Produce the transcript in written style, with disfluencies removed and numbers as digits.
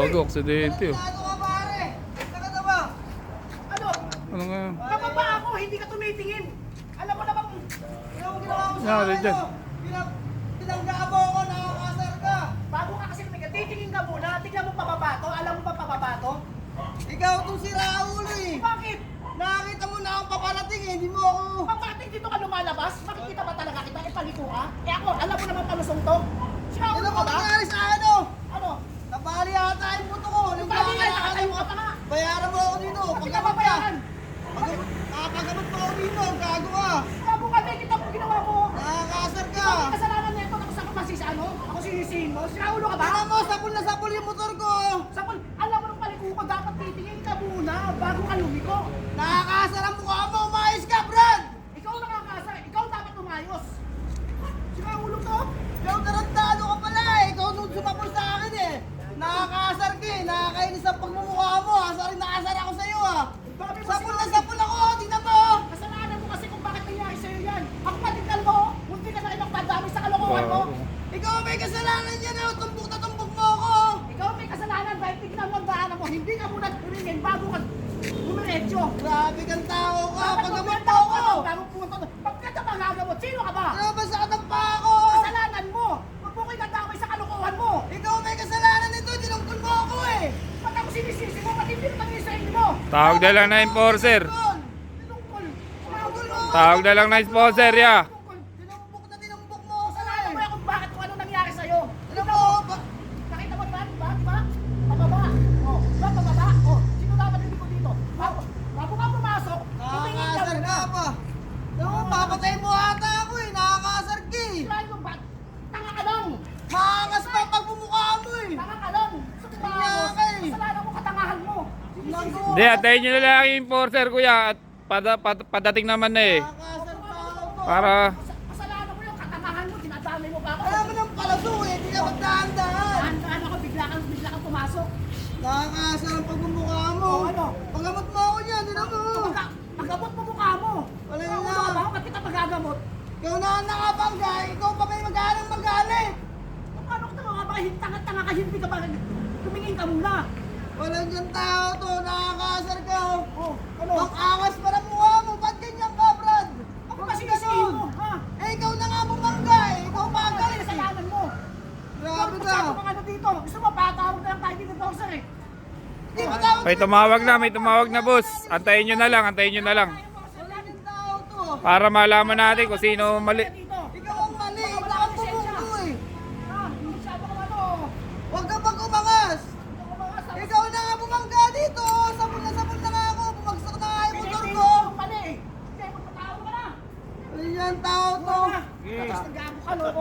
Bago, aksidente oh. Ano ka pare? Saka na ba? Ano? Ano nga? Kapapa ako, hindi ka tumitingin. Alam mo na bang ginawa mo sa Nangyari akin, dyan? Pinangga mo ako, nakakasar ka. Bago ka kasi titingin ka muna, tingnan mo pababa to. Alam mo ba pababa to? Ikaw itong siraulo eh. Bakit? Nakakita mo na akong paparating eh, hindi mo ako... Paparating dito ka lumalabas? Makikita ba talaga kita? Ipaliko ka? Eh ako, alam mo naman palusong to. Siraulo ka ba? Ano sa ano? Ano? Nabali ata yung buto ko. Nabali yan, nakatayo ka pa nga. Bayaran mo ako dito. Pati ka babayaran? Nakapagamot mo ako dito, gago ka. Bago kami, kita mo ginawa mo. Nakakasar ka. Ang kasalanan nito, tapos ako masisa, ano? Ako sinisihin mo? Siraulo ka ba? Tingnan mo, sapul na sapul yung motor ko. Sapol, alam mo nung paliko ko, dapat titingin ka muna bago ka lumiko. Nakakasar ang mukha mo, umayos ka, Brad. Ikaw nakakasar, ikaw dapat umayos. Siraulo to? Ikaw tarantado ka pala eh. Ikaw nung sumapul sa akin eh. Nakakasar ka eh. Nakakainis ang pagmumukha mo. Asar na asar ako sa'yo ah. Bakit mo Sapul na sinabi? sapul ako. Tingnan mo. Kasalanan mo kasi kung bakit nangyari sa'yo yan. Ako patingkal mo, munti ka na ilang pandami sa kalokohan mo. Ikaw may kasalanan yan eh. Tumbok na tumbok mo ako. Ikaw may kasalanan dahil tignan mo ang daanan mo. Hindi ka muna tumingin bago ka dumiretso. Grabe kang tao ka. Dapat Paggamot magkwenta mo ako ako. bago pumunta doon. Pagkata magagamot, sino ka ba? Nabasakit ang paa ko. Kasalanan mo. Huwag mo kayo nadamay sa kalokohan mo. Ikaw may kasalanan nito. Dinungkol mo ako eh. Ba't ako sinisisi mo? Ba't hindi naman yung sarili mo? Tawag na lang na enforcer. Tinungkol. Dinungkol mo ako. Tawag na lang na sponsor ya. Tinumbok mo ako Kasalanan mo eh. yan kung bakit kung ano nangyari sa'yo. Alam mo, Nakita mo diba? Diba? Pababa. O, diba pababa? O, sino dapat hindi ko dito? Bago ka pumasok, tumingin ka nakakasar muna. ka pa. Alam mo, papatay mo ata ako eh. Nakakasar ka eh. Sirain mo ba? Tanga ka lang. Maangas pa ang pagmumukha mo eh. Tanga ka lang. Kanya ka eh. Kasalanan mo, katangahan mo. Sinisisi mo. Hindi, antayin nyo na lang yung enforcer kuya. At padating naman na eh. Nakakasar ka ako. Para Kasalanan mo yung katangahan mo. Dinadamay mo ba ako? Alam mo ng palaso eh. Hindi ka magdahan-dahan. Dahan-dahan ako, bigla kang pumasok. Nakakasar ang pagmumukha mo. O, ano? Paggamot mo ako niyan. Hindi mo. Paggamot mo mukha mo. Wala Ikaw, na. ano ka ba? Ba't kita magagamot? Ikaw na ang nakabangga. Ikaw pa may magalang magalit. Paano ka mga baka tanga ka, hindi ka ba tumingin ka muna? Walang dyan tao to. Nakakasar ka. Oh, ano? Pang-angas pa ng mukha mo. Ba't ganyan ka, Brad? Ako ba sinisihin mo, ha? Eh, ikaw na nga bumangga eh. Ikaw pa ang galit eh. Kasalanan mo. Grabe ka. Masyado kang ano dito. Gusto mo, patawag na lang tayo dito, Torser eh. Di ba tawag may tumawag na, may tumawag na boss. Antayin nyo na lang, antayin nyo na lang. Walang dyan tao to. Para malaman natin kung sino mali. Dito. Ikaw ang mali. Ikaw ang bumunggo eh. Ha? Masyado kang ano. Huwag ka pag umangas. Ikaw na nga bumangga dito. Sabon na nga ako. Bumagsak na nga yung motor Pinipili ko. mo ang mali eh. Hindi, magpatawag ka na. Walang dyan tao to. Tapos nag-gago ka, loko.